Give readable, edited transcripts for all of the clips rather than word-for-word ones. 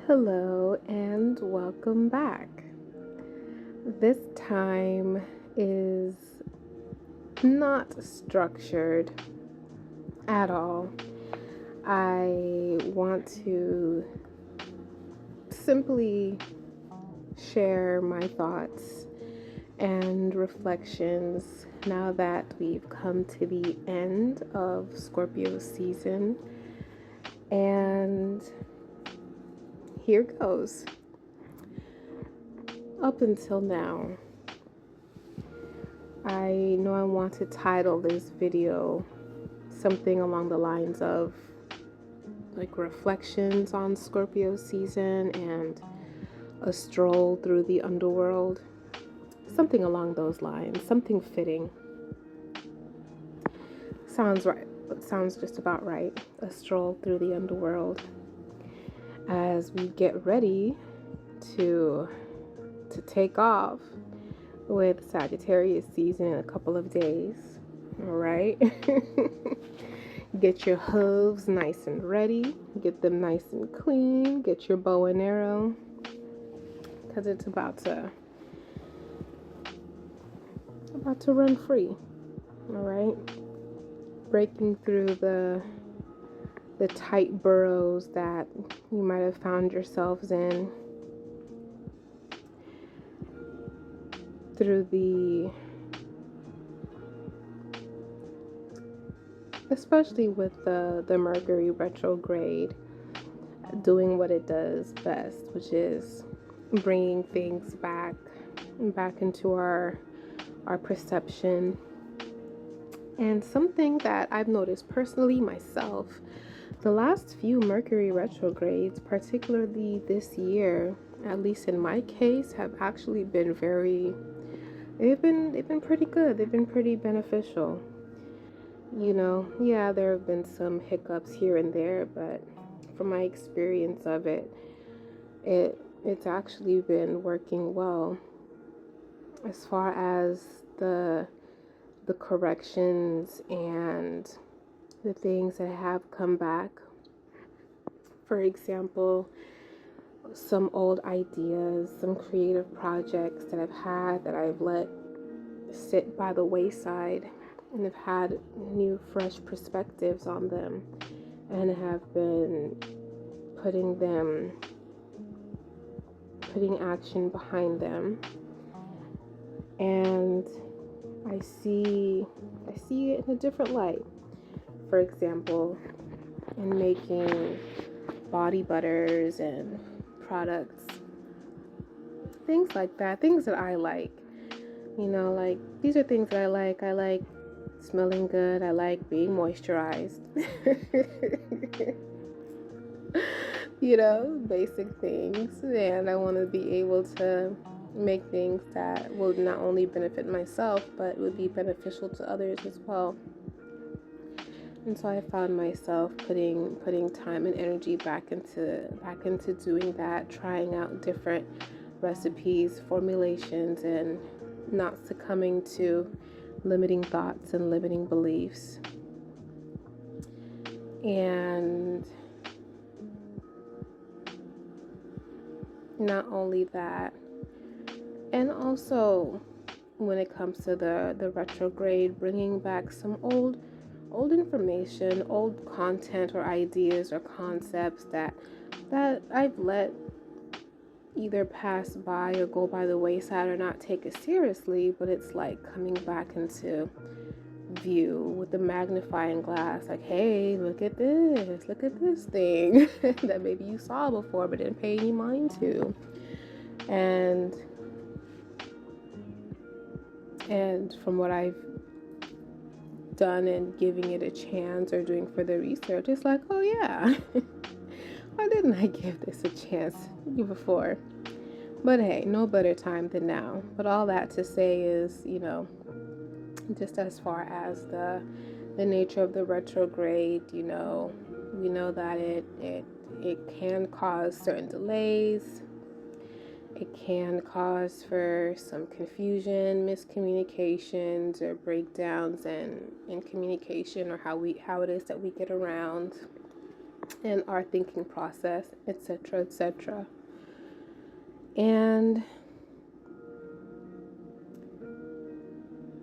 Hello and welcome back. This time is not structured at all. I want to simply share my thoughts and reflections now that we've come to the end of Scorpio season. And here goes. Up until now, I know I want to title this video something along the lines of like reflections on Scorpio season and a stroll through the underworld. Something along those lines, something fitting. Sounds right. It sounds just about right. A stroll through the underworld as we get ready to take off with Sagittarius season in a couple of days. All right. Get your hooves nice and ready. Get them nice and clean. Get your bow and arrow, because it's about to run free. All right. Breaking through the tight burrows that you might have found yourselves in, through especially with the Mercury retrograde doing what it does best, which is bringing things back into our perception. And something that I've noticed personally myself, the last few Mercury retrogrades, particularly this year, at least in my case, have actually been they've been pretty good. They've been pretty beneficial. You know, yeah, there have been some hiccups here and there, but from my experience of it's actually been working well as far as the corrections and the things that have come back. For example, some old ideas, some creative projects that I've had that I've let sit by the wayside and have had new, fresh perspectives on them and have been putting action behind them. And I see it in a different light. For example, in making body butters and products, things like that, things that I like. You know, like, these are things that I like. I like smelling good. I like being moisturized. You know, basic things. And I want to be able to make things that will not only benefit myself, but would be beneficial to others as well. And so I found myself putting time and energy back into doing that, trying out different recipes, formulations, and not succumbing to limiting thoughts and limiting beliefs. And not only that, and also when it comes to the retrograde, bringing back some old information, old content or ideas or concepts that I've let either pass by or go by the wayside or not take it seriously, but it's like coming back into view with the magnifying glass, like, hey, look at this thing that maybe you saw before but didn't pay any mind to. And from what I've done and giving it a chance or doing further research, it's like, oh yeah, why didn't I give this a chance before? But hey, no better time than now. But all that to say is, you know, just as far as the nature of the retrograde, you know, we know that it can cause certain delays It can cause for some confusion, miscommunications, or breakdowns in communication, or how it is that we get around in our thinking process, etc., etc. And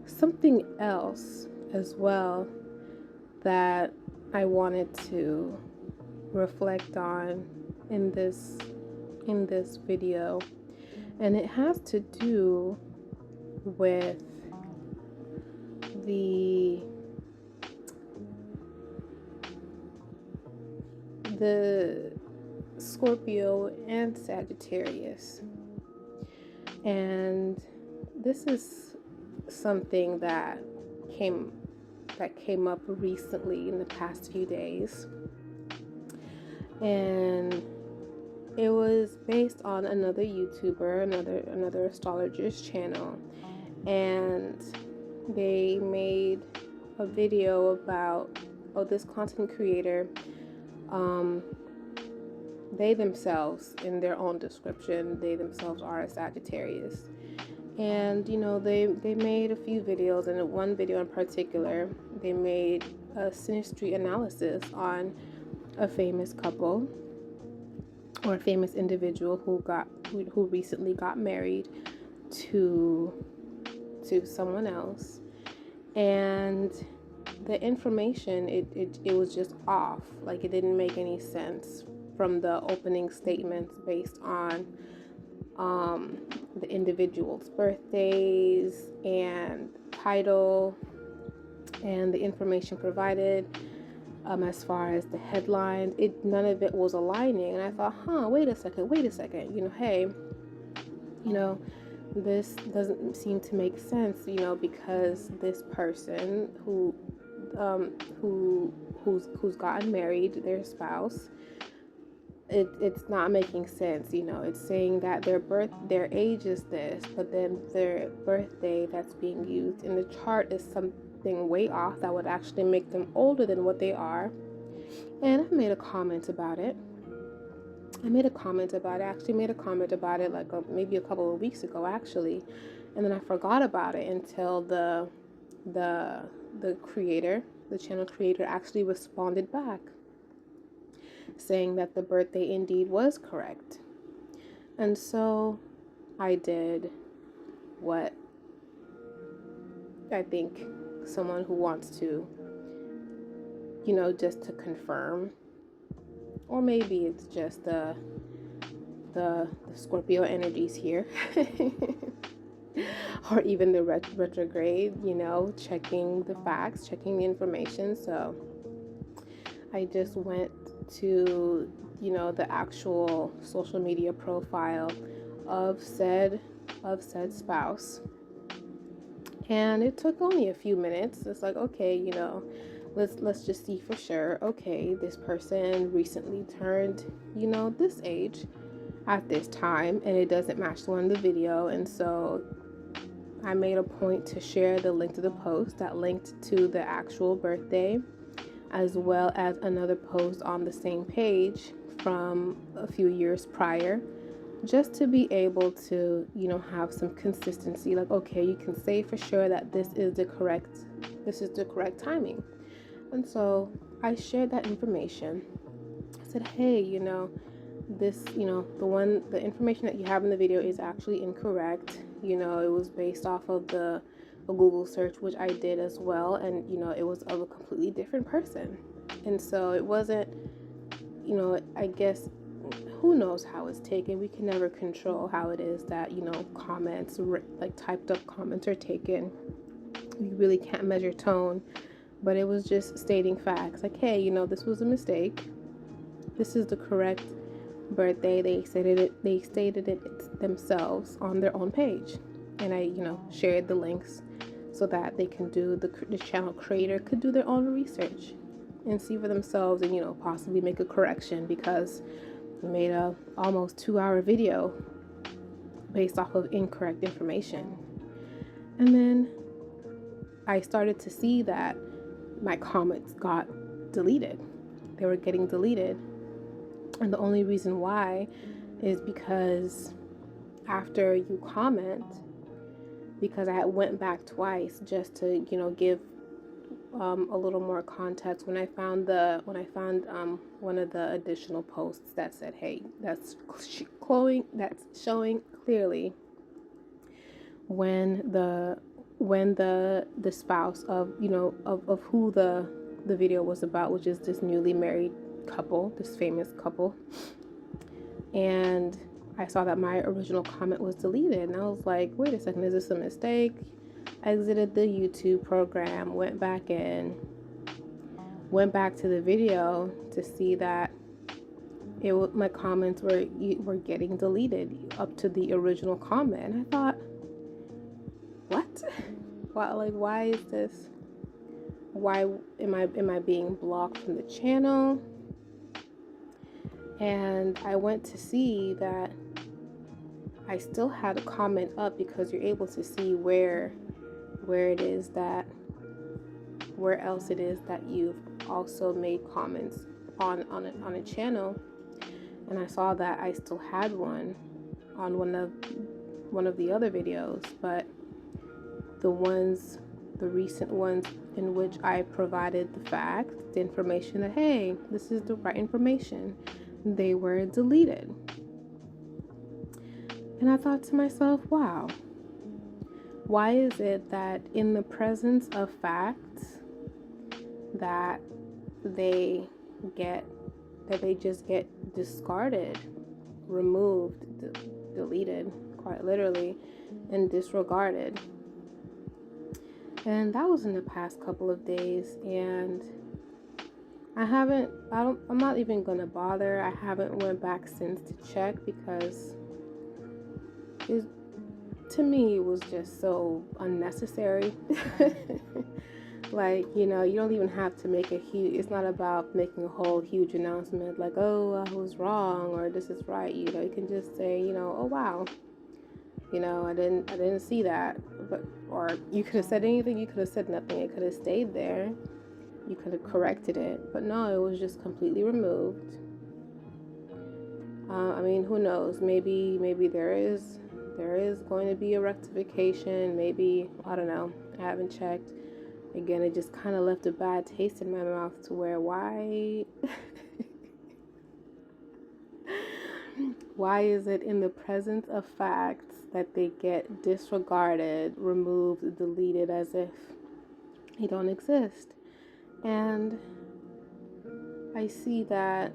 something else as well that I wanted to reflect on in this video, and it has to do with the Scorpio and Sagittarius. And this is something that came up recently in the past few days, and it was based on another YouTuber, another astrologer's channel, and they made a video about this content creator. They themselves, in their own description, they themselves are a Sagittarius. And, you know, they made a few videos, and in one video in particular, they made a synastry analysis on a famous couple or a famous individual who recently got married to someone else. And the information, it was just off. Like, it didn't make any sense from the opening statements based on the individual's birthdays and title and the information provided, as far as the headlines. None of it was aligning, and I thought, wait a second, you know, hey, you know, this doesn't seem to make sense, you know, because this person who's gotten married, their spouse, it's not making sense, you know. It's saying that their age is this, but then their birthday that's being used in the chart is something way off that would actually make them older than what they are. And I made a comment about it. I made a comment about it like maybe a couple of weeks ago, actually, and then I forgot about it until the channel creator actually responded back, saying that the birthday indeed was correct. And so I did what I think someone who wants to, you know, just to confirm, or maybe it's just the Scorpio energies here, or even the retrograde, you know, checking the facts, checking the information. So I just went to, you know, the actual social media profile of said spouse, and it took only a few minutes. It's like, okay, you know, let's just see for sure. Okay, this person recently turned, you know, this age at this time, and it doesn't match the one in the video. And so I made a point to share the link to the post that linked to the actual birthday, as well as another post on the same page from a few years prior, just to be able to, you know, have some consistency. Like, okay, you can say for sure that this is the correct timing. And so I shared that information. I said, hey, you know, this, you know, the information that you have in the video is actually incorrect. You know, it was based off of a Google search, which I did as well, and, you know, it was of a completely different person. And so it wasn't, you know, I guess, who knows how it's taken. We can never control how it is that, you know, comments, like typed up comments, are taken. We really can't measure tone, but it was just stating facts. Like, hey, you know, this was a mistake. This is the correct birthday. They stated it themselves on their own page, and I, you know, shared the links so that they can do, the channel creator could do their own research and see for themselves, and, you know, possibly make a correction, because we made a almost 2-hour video based off of incorrect information. And then I started to see that my comments got deleted. They were getting deleted. And the only reason why is because after you comment, because I went back twice just to, give a little more context. When I found one of the additional posts that said, "Hey, that's showing clearly when the spouse of of who the video was about, which is this newly married couple, this famous couple." And I saw that my original comment was deleted, and I was like, wait a second, is this a mistake? Exited the YouTube program, went back to the video to see that my comments were getting deleted up to the original comment. And I thought, what? Why is this? Why am I being blocked from the channel? And I went to see that I still had a comment up, because you're able to see where else it is that you've also made comments on a channel. And I saw that I still had one on one of the other videos, but the recent ones in which I provided the information that, hey, this is the right information, they were deleted. And I thought to myself, wow, why is it that in the presence of facts that they just get discarded, removed, deleted, quite literally, and disregarded? And that was in the past couple of days, and I'm not even gonna bother. I haven't went back since to check, because to me it was just so unnecessary. Like, you don't even have to make it's not about making a whole huge announcement like, oh, I was wrong, or this is right. You can just say, oh wow, I didn't see that. But, or you could have said anything, you could have said nothing, it could have stayed there, you could have corrected it, but no, it was just completely removed. I mean, who knows, maybe there is going to be a rectification, maybe, I don't know, I haven't checked. Again, it just kind of left a bad taste in my mouth, to where why is it in the presence of facts that they get disregarded, removed, deleted, as if they don't exist? And I see that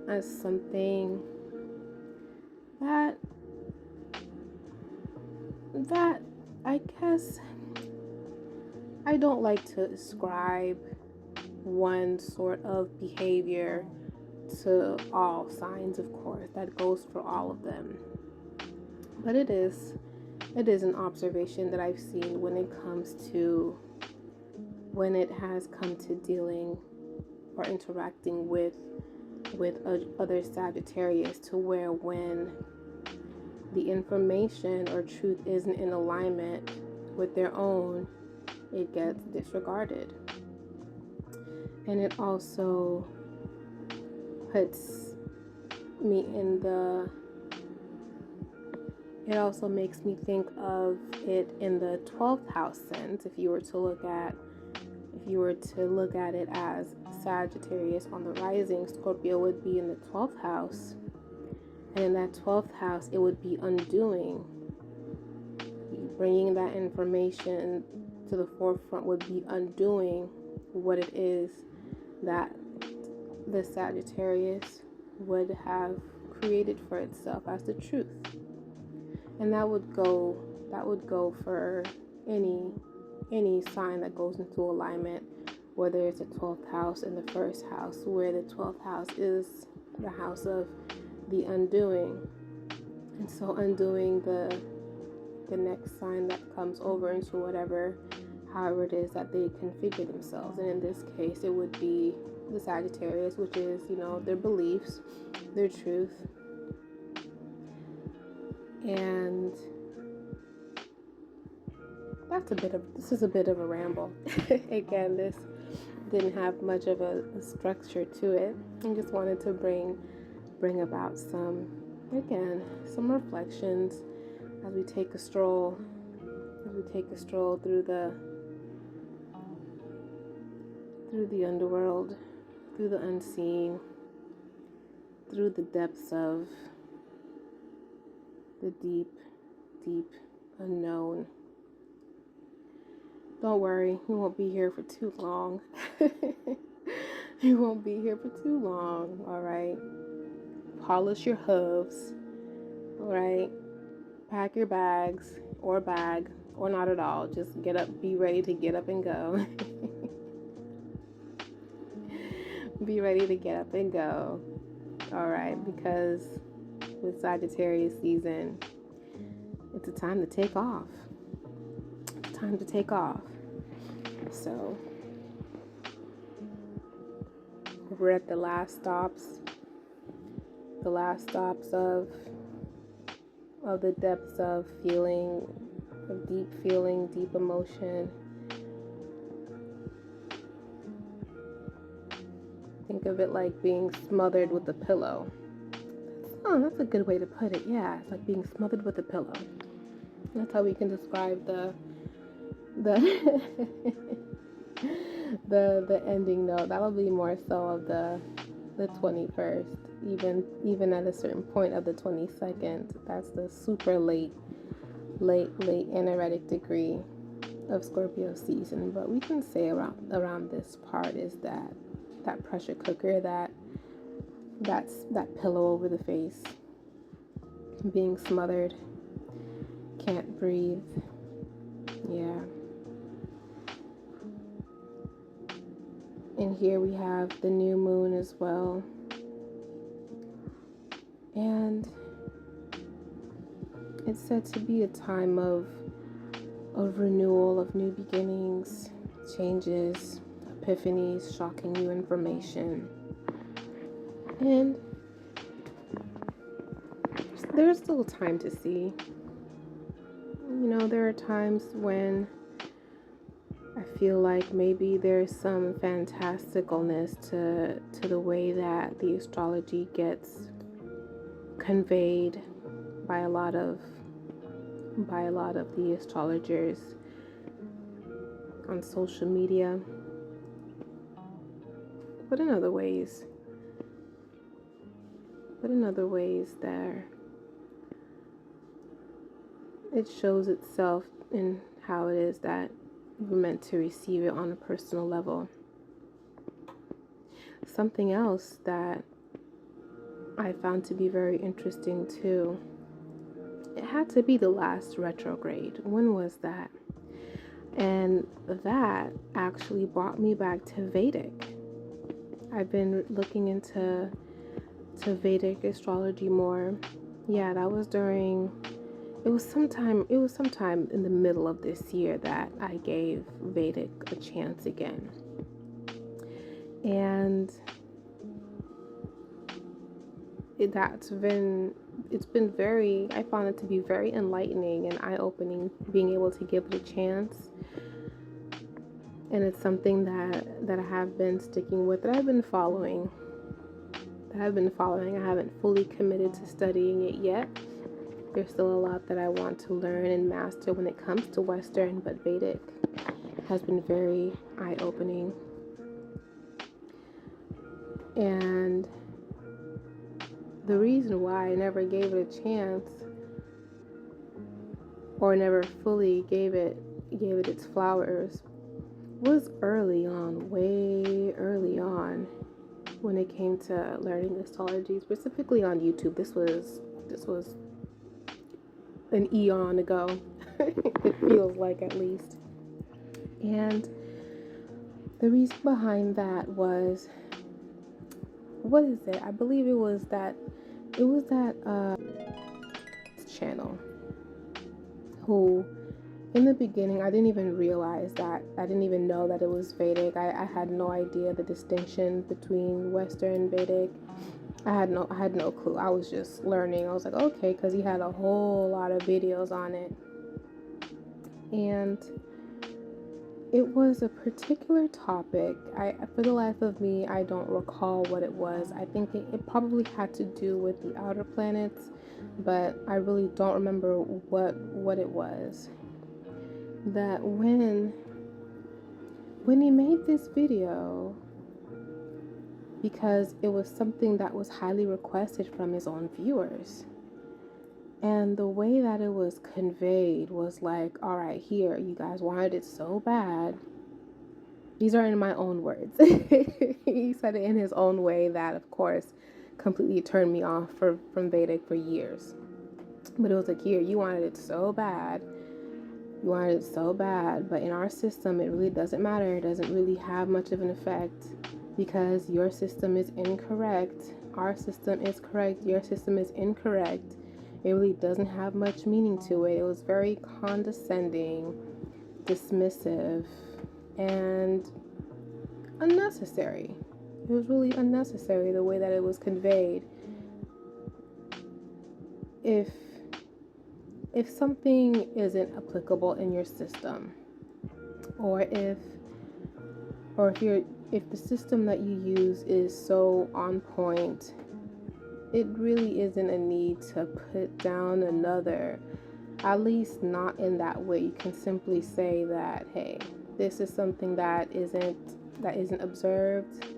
as something that I guess I don't like to ascribe one sort of behavior to all signs, of course. That goes for all of them. But it is an observation that I've seen when it has come to dealing or interacting with other Sagittarius, to where when the information or truth isn't in alignment with their own, it gets disregarded. And it also puts me it also makes me think of it in the 12th house sense. If you were to look at it as Sagittarius on the rising, Scorpio would be in the 12th house. And in that 12th house, it would be undoing. Bringing that information to the forefront would be undoing what it is that the Sagittarius would have created for itself as the truth. And that would go for any sign that goes into alignment, whether it's the 12th house and the first house, where the 12th house is the house of the undoing. And so undoing the next sign that comes over into however it is that they configure themselves. And in this case, it would be the Sagittarius, which is, their beliefs, their truth. And this is a bit of a ramble. Again, this didn't have much of a structure to it. I just wanted to bring about some reflections as we take a stroll through the underworld, through the unseen, through the depths of the deep, deep unknown. Don't worry, you won't be here for too long. You won't be here for too long, all right? Polish your hooves, all right? Pack your bags, or bag, or not at all. Just get up, be ready to get up and go. Be ready to get up and go, all right? Because with Sagittarius season, it's a time to take off. It's time to take off. So we're at the last stops of the depths of feeling, of deep feeling, deep emotion. Think of it like being smothered with a pillow. Oh, that's a good way to put it. Yeah, it's like being smothered with a pillow. That's how we can describe the the ending note. That'll be more so of the 21st, even at a certain point of the 22nd. That's the super late energetic degree of Scorpio season. But we can say around this part is that pressure cooker, that pillow over the face, being smothered, can't breathe. Yeah. And here we have the new moon as well. And it's said to be a time of renewal, of new beginnings, changes, epiphanies, shocking new information. And there's still time to see. You know, there are times when I feel like maybe there's some fantasticalness to the way that the astrology gets conveyed by a lot of the astrologers on social media. But in other ways there, it shows itself in how it is that we're meant to receive it on a personal level. Something else that I found to be very interesting too, it had to be the last retrograde. When was that? And that actually brought me back to Vedic. I've been looking into Vedic astrology more. Yeah, that was it was sometime in the middle of this year that I gave Vedic a chance again. And I found it to be very enlightening and eye-opening, being able to give it a chance. And it's something that I have been sticking with, that I've been following. I haven't fully committed to studying it yet. There's still a lot that I want to learn and master when it comes to Western, but Vedic has been very eye-opening. And the reason why I never gave it a chance, or never fully gave it its flowers, was way early on, when it came to learning astrology, specifically on YouTube. This was an eon ago. It feels like, at least. And the reason behind that was, what is it? I believe it was that channel who, in the beginning, I didn't even realize that. I didn't even know that it was Vedic. I had no idea the distinction between Western and Vedic. I had no clue. I was just learning. I was like, okay, because he had a whole lot of videos on it. And it was a particular topic. For the life of me, I don't recall what it was. I think it probably had to do with the outer planets, but I really don't remember what it was. That when he made this video, because it was something that was highly requested from his own viewers. And the way that it was conveyed was like, all right, here, you guys wanted it so bad. These are in my own words. He said it in his own way that, of course, completely turned me off from Vedic for years. But it was like, here, you wanted it so bad. You wanted it so bad. But in our system, it really doesn't matter. It doesn't really have much of an effect because your system is incorrect. Our system is correct. Your system is incorrect. It really doesn't have much meaning to it. It was very condescending, dismissive, and unnecessary. It was really unnecessary the way that it was conveyed. If something isn't applicable in your system, or if the system that you use is so on point, it really isn't a need to put down another, at least not in that way. You can simply say that, hey, this is something that isn't observed.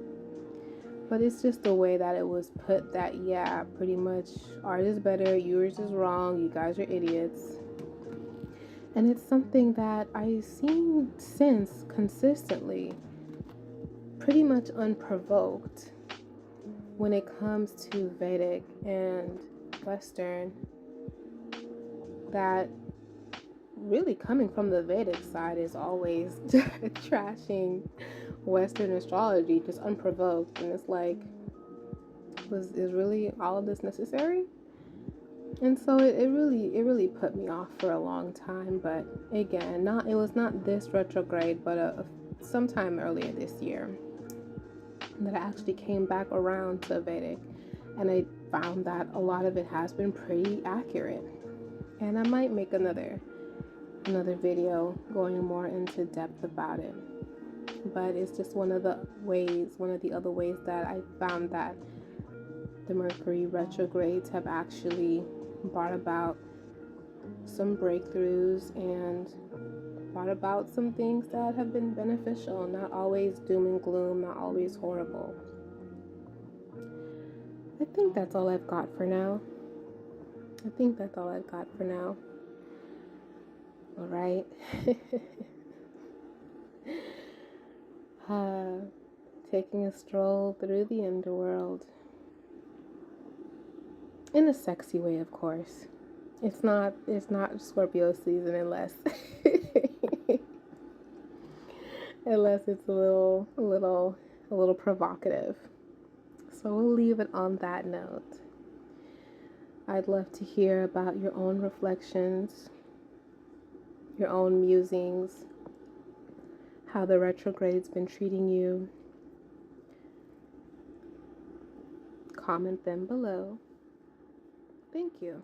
But it's just the way that it was put that, yeah, pretty much ours is better, yours is wrong, you guys are idiots. And it's something that I've seen since consistently, pretty much unprovoked, when it comes to Vedic and Western, that really coming from the Vedic side is always trashing Western astrology, just unprovoked. And it's like, is really all of this necessary? And so it really put me off for a long time. But again, it was not this retrograde, but sometime earlier this year that I actually came back around to Vedic, and I found that a lot of it has been pretty accurate. And I might make another video going more into depth about it. But it's just one of the other ways that I found that the Mercury retrogrades have actually brought about some breakthroughs and brought about some things that have been beneficial, not always doom and gloom, not always horrible. I think that's all I've got for now. All right. Taking a stroll through the underworld. In a sexy way, of course. It's not Scorpio season unless it's a little provocative. So we'll leave it on that note. I'd love to hear about your own reflections, your own musings, how the retrograde's been treating you. Comment them below. Thank you.